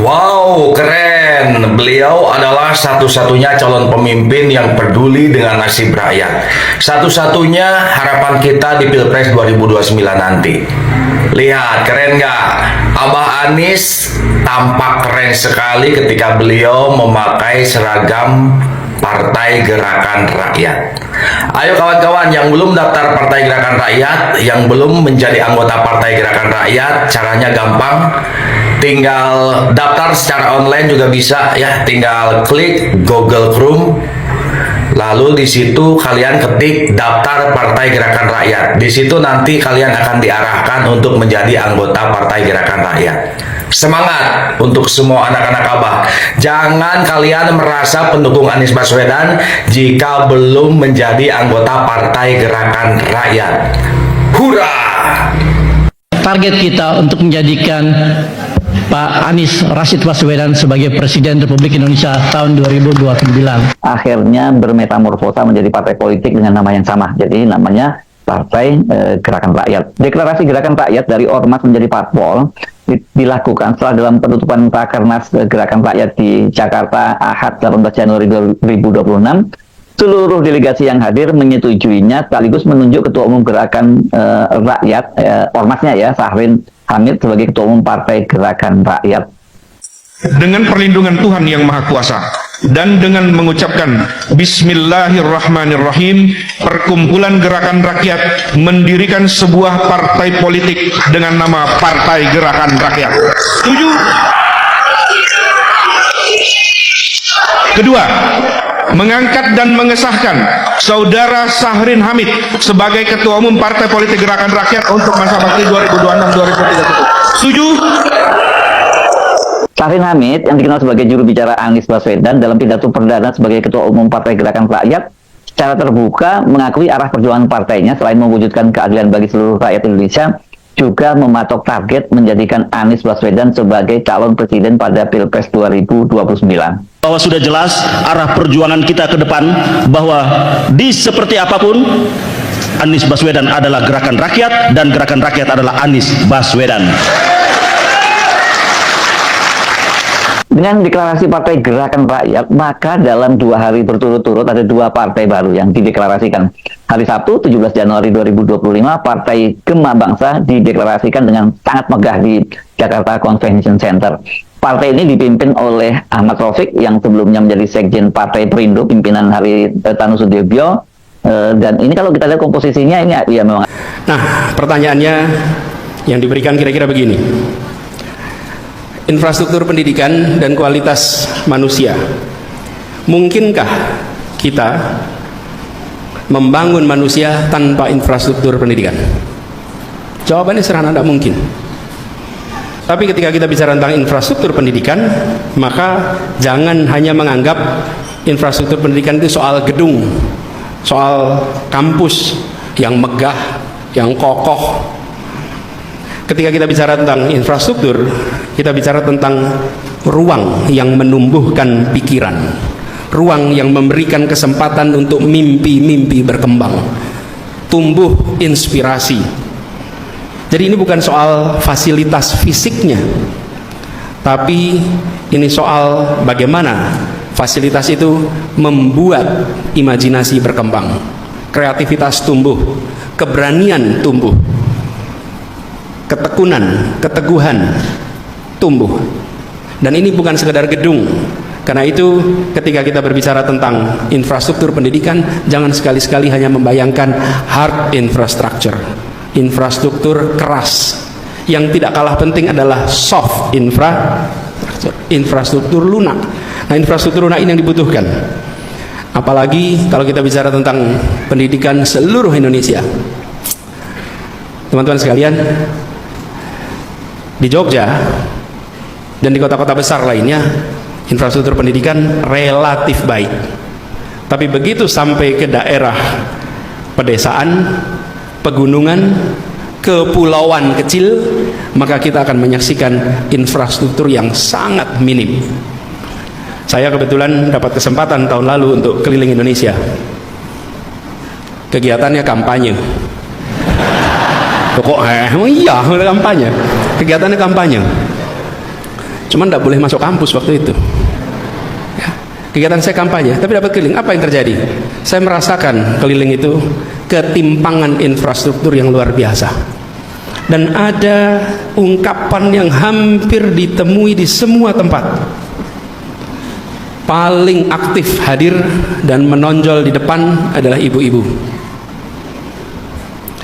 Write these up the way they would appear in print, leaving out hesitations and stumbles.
Wow, keren. Beliau adalah satu-satunya calon pemimpin yang peduli dengan nasib rakyat. Satu-satunya harapan kita di Pilpres 2029 nanti. Lihat, keren nggak? Abah Anies tampak keren sekali ketika beliau memakai seragam Partai Gerakan Rakyat. Ayo kawan-kawan yang belum daftar Partai Gerakan Rakyat, yang belum menjadi anggota Partai Gerakan Rakyat, caranya gampang. Tinggal daftar secara online juga bisa ya, tinggal klik Google Chrome. Lalu di situ kalian ketik daftar Partai Gerakan Rakyat. Di situ nanti kalian akan diarahkan untuk menjadi anggota Partai Gerakan Rakyat. Semangat untuk semua anak-anak Abah. Jangan kalian merasa pendukung Anies Baswedan jika belum menjadi anggota Partai Gerakan Rakyat. Hurra! Target kita untuk menjadikan Pak Anies Rashid Baswedan sebagai Presiden Republik Indonesia tahun 2029. Akhirnya bermetamorfosa menjadi partai politik dengan nama yang sama. Jadi namanya Partai Gerakan Rakyat. Deklarasi Gerakan Rakyat dari ormas menjadi parpol dilakukan setelah dalam penutupan Rakernas Gerakan Rakyat di Jakarta Ahad 18 Januari 2026. Seluruh delegasi yang hadir menyetujuinya sekaligus menunjuk Ketua Umum Gerakan Rakyat, ormasnya ya, Syahrin Hamid sebagai Ketua Umum Partai Gerakan Rakyat. Dengan perlindungan Tuhan Yang Maha Kuasa dan dengan mengucapkan Bismillahirrahmanirrahim, Perkumpulan Gerakan Rakyat mendirikan sebuah partai politik dengan nama Partai Gerakan Rakyat. Setuju? Kedua, mengangkat dan mengesahkan Saudara Syahrin Hamid sebagai Ketua Umum Partai Politik Gerakan Rakyat untuk masa bakti 2026-2030. Setuju? Syahrin Hamid yang dikenal sebagai juru bicara Anies Baswedan dalam pidato perdana sebagai Ketua Umum Partai Gerakan Rakyat secara terbuka mengakui arah perjuangan partainya selain mewujudkan keadilan bagi seluruh rakyat Indonesia, juga mematok target menjadikan Anies Baswedan sebagai calon presiden pada Pilpres 2029. Bahwa sudah jelas arah perjuangan kita ke depan, bahwa di seperti apapun Anies Baswedan adalah gerakan rakyat dan gerakan rakyat adalah Anies Baswedan. Dengan deklarasi Partai Gerakan Rakyat, maka dalam 2 hari berturut-turut ada 2 partai baru yang dideklarasikan. Hari Sabtu 17 Januari 2025, Partai Gema Bangsa dideklarasikan dengan sangat megah di Jakarta Convention Center. Partai ini dipimpin oleh Ahmad Raufik yang sebelumnya menjadi Sekjen Partai Perindo, pimpinan Haritanu Sudibyo. Dan ini kalau kita lihat komposisinya ini ya memang. Nah, pertanyaannya yang diberikan kira-kira begini. Infrastruktur pendidikan dan kualitas manusia. Mungkinkah kita membangun manusia tanpa infrastruktur pendidikan? Jawabannya sederhana, tidak mungkin. Tapi ketika kita bicara tentang infrastruktur pendidikan, maka jangan hanya menganggap infrastruktur pendidikan itu soal gedung, soal kampus yang megah, yang kokoh. Ketika kita bicara tentang infrastruktur, kita bicara tentang ruang yang menumbuhkan pikiran, ruang yang memberikan kesempatan untuk mimpi-mimpi berkembang, tumbuh inspirasi. Jadi ini bukan soal fasilitas fisiknya, tapi ini soal bagaimana fasilitas itu membuat imajinasi berkembang, kreativitas tumbuh, keberanian tumbuh, ketekunan, keteguhan tumbuh. Dan ini bukan sekedar gedung. Karena itu ketika kita berbicara tentang infrastruktur pendidikan, jangan sekali-sekali hanya membayangkan hard infrastructure, infrastruktur keras. Yang tidak kalah penting adalah soft infrastruktur, infrastruktur lunak. Nah, infrastruktur lunak ini yang dibutuhkan. Apalagi kalau kita bicara tentang pendidikan seluruh Indonesia. Teman-teman sekalian, di Jogja dan di kota-kota besar lainnya, infrastruktur pendidikan relatif baik. Tapi begitu sampai ke daerah pedesaan, pegunungan, kepulauan kecil, maka kita akan menyaksikan infrastruktur yang sangat minim. Saya kebetulan dapat kesempatan tahun lalu untuk keliling Indonesia. Kegiatannya kampanye. Kok iya kampanye? Kegiatannya kampanye. Cuman tidak boleh masuk kampus waktu itu. Ya. Kegiatan saya kampanye, tapi dapat keliling. Apa yang terjadi? Saya merasakan keliling itu ketimpangan infrastruktur yang luar biasa. Dan ada ungkapan yang hampir ditemui di semua tempat. Paling aktif hadir dan menonjol di depan adalah ibu-ibu.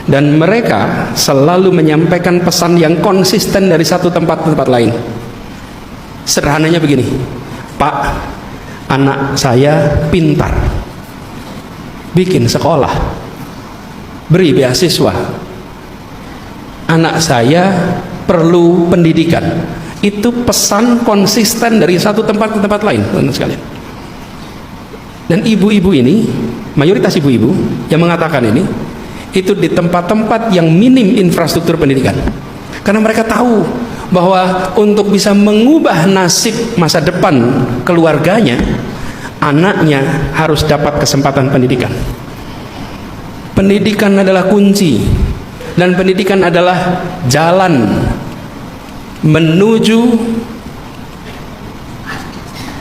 Dan mereka selalu menyampaikan pesan yang konsisten dari satu tempat ke tempat lain. Sederhananya begini, Pak, anak saya pintar, bikin sekolah, beri beasiswa, anak saya perlu pendidikan. Itu pesan konsisten dari satu tempat ke tempat lain, teman-teman sekalian. Dan ibu-ibu ini, mayoritas ibu-ibu yang mengatakan ini, itu di tempat-tempat yang minim infrastruktur pendidikan. Karena mereka tahu bahwa untuk bisa mengubah nasib masa depan keluarganya, anaknya harus dapat kesempatan pendidikan. Pendidikan adalah kunci, dan pendidikan adalah jalan menuju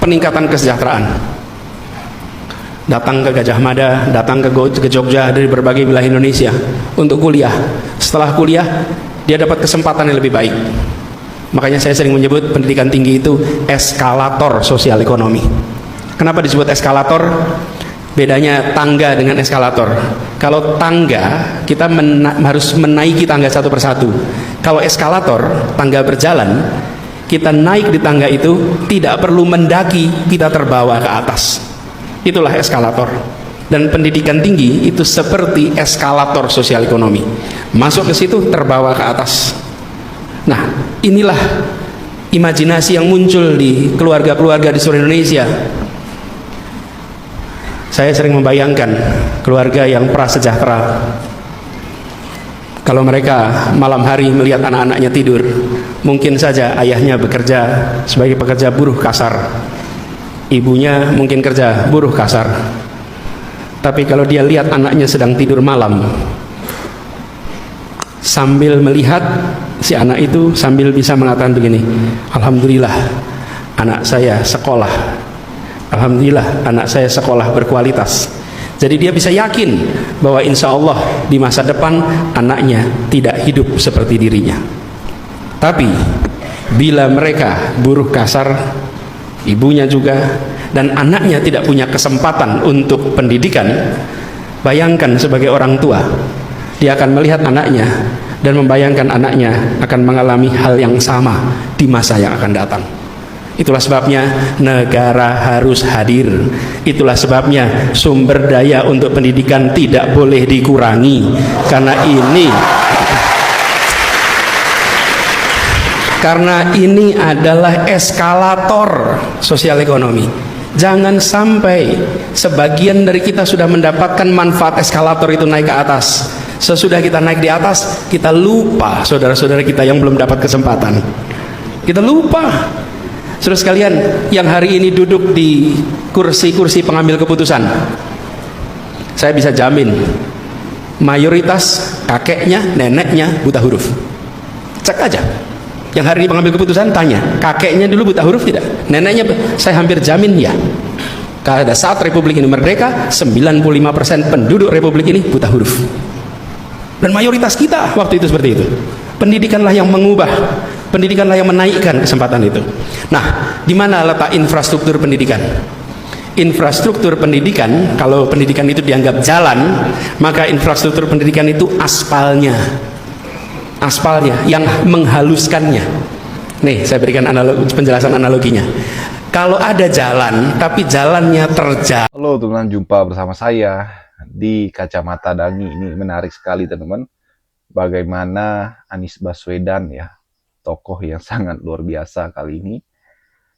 peningkatan kesejahteraan. Datang ke Gajah Mada, datang ke Jogja dari berbagai wilayah Indonesia untuk kuliah. Setelah kuliah, dia dapat kesempatan yang lebih baik. Makanya saya sering menyebut pendidikan tinggi itu eskalator sosial ekonomi. Kenapa disebut eskalator? Bedanya tangga dengan eskalator. Kalau tangga, kita harus menaiki tangga satu persatu. Kalau eskalator, tangga berjalan, kita naik di tangga itu tidak perlu mendaki, kita terbawa ke atas. Itulah eskalator. Dan pendidikan tinggi itu seperti eskalator sosial ekonomi. Masuk ke situ, terbawa ke atas. Nah, inilah imajinasi yang muncul di keluarga-keluarga di seluruh Indonesia. Saya sering membayangkan keluarga yang prasejahtera. Kalau mereka malam hari melihat anak-anaknya tidur, mungkin saja ayahnya bekerja sebagai pekerja buruh kasar, ibunya mungkin kerja buruh kasar. Tapi kalau dia lihat anaknya sedang tidur malam, sambil melihat si anak itu, sambil bisa mengatakan begini, alhamdulillah anak saya sekolah, alhamdulillah anak saya sekolah berkualitas. Jadi dia bisa yakin bahwa insya Allah di masa depan anaknya tidak hidup seperti dirinya. Tapi bila mereka buruh kasar, ibunya juga, dan anaknya tidak punya kesempatan untuk pendidikan, bayangkan sebagai orang tua, dia akan melihat anaknya dan membayangkan anaknya akan mengalami hal yang sama di masa yang akan datang. Itulah sebabnya negara harus hadir. Itulah sebabnya sumber daya untuk pendidikan tidak boleh dikurangi. Karena ini adalah eskalator sosial ekonomi. Jangan sampai sebagian dari kita sudah mendapatkan manfaat eskalator itu naik ke atas. Sesudah kita naik di atas, kita lupa saudara-saudara kita yang belum dapat kesempatan. Kita lupa. Saudara sekalian yang hari ini duduk di kursi-kursi pengambil keputusan, saya bisa jamin mayoritas kakeknya, neneknya buta huruf. Cek aja. Yang hari ini pengambil keputusan, tanya, kakeknya dulu buta huruf tidak? Neneknya, saya hampir jamin ya. Pada saat Republik ini merdeka, 95% penduduk Republik ini buta huruf. Dan mayoritas kita waktu itu seperti itu. Pendidikanlah yang mengubah, pendidikanlah yang menaikkan kesempatan itu. Nah, di mana letak infrastruktur pendidikan? Infrastruktur pendidikan, kalau pendidikan itu dianggap jalan, maka infrastruktur pendidikan itu aspalnya yang menghaluskannya. Nih, saya berikan penjelasan analoginya. Kalau ada jalan, tapi jalannya terjal. Halo teman-teman, jumpa bersama saya di Kacamata Dangi. Ini menarik sekali teman-teman, bagaimana Anies Baswedan ya, tokoh yang sangat luar biasa kali ini.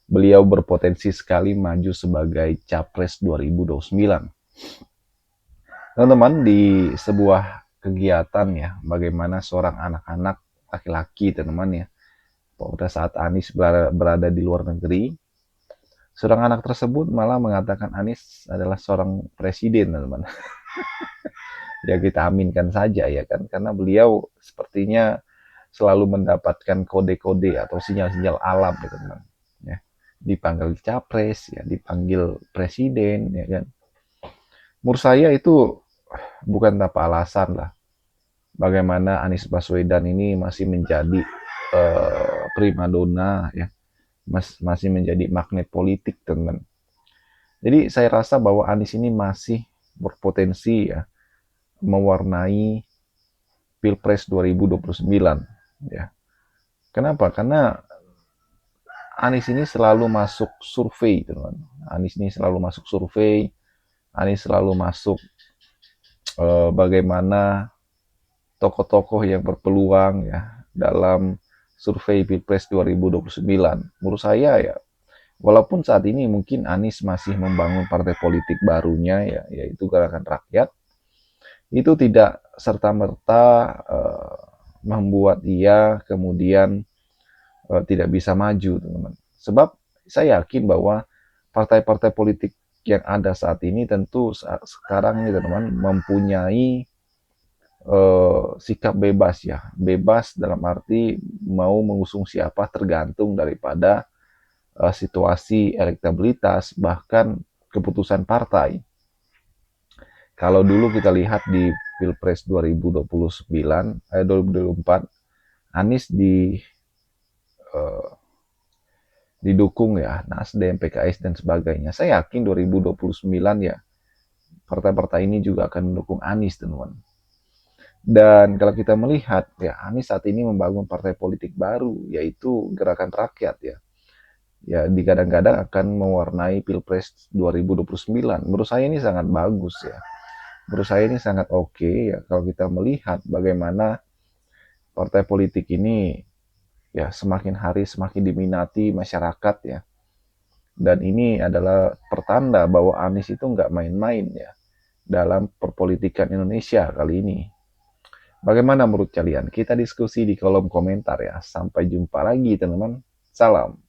Beliau berpotensi sekali maju sebagai Capres 2029. Teman-teman, di sebuah kegiatan ya, bagaimana seorang anak-anak laki-laki teman-teman ya, pada saat Anies berada di luar negeri, seorang anak tersebut malah mengatakan Anies adalah seorang presiden teman-teman. Ya kita aminkan saja ya kan, karena beliau sepertinya selalu mendapatkan kode-kode atau sinyal-sinyal alam ya teman-teman. dipanggil capres, ya dipanggil presiden, ya kan. Menurut saya itu bukan tanpa alasan lah. Bagaimana Anies Baswedan ini masih menjadi primadona, ya, masih menjadi magnet politik, teman. Jadi saya rasa bahwa Anies ini masih berpotensi, ya, mewarnai Pilpres 2029, ya. Kenapa? Karena Anies ini selalu masuk survei, teman. Anies ini selalu masuk survei. Anies selalu masuk bagaimana tokoh-tokoh yang berpeluang, ya, dalam survei Pilpres 2029. Menurut saya, ya, walaupun saat ini mungkin Anies masih membangun partai politik barunya, ya, yaitu Gerakan Rakyat, itu tidak serta-merta membuat ia kemudian tidak bisa maju, teman-teman. Sebab saya yakin bahwa partai-partai politik yang ada saat ini tentu sekarang ini, teman-teman, mempunyai sikap bebas, ya, bebas dalam arti mau mengusung siapa tergantung daripada situasi elektabilitas bahkan keputusan partai. Kalau dulu kita lihat di Pilpres 2024, Anies didukung, ya, Nasdem, PKS dan sebagainya. Saya yakin 2029, ya, partai-partai ini juga akan mendukung Anies, teman-teman. Dan kalau kita melihat, ya, Anies saat ini membangun partai politik baru, yaitu Gerakan Rakyat, ya. Ya, digadang-gadang akan mewarnai Pilpres 2029. Menurut saya ini sangat bagus, ya. Menurut saya ini sangat oke, ya, kalau kita melihat bagaimana partai politik ini, ya, semakin hari semakin diminati masyarakat, ya. Dan ini adalah pertanda bahwa Anies itu nggak main-main, ya, dalam perpolitikan Indonesia kali ini. Bagaimana menurut kalian? Kita diskusi di kolom komentar, ya. Sampai jumpa lagi, teman-teman. Salam.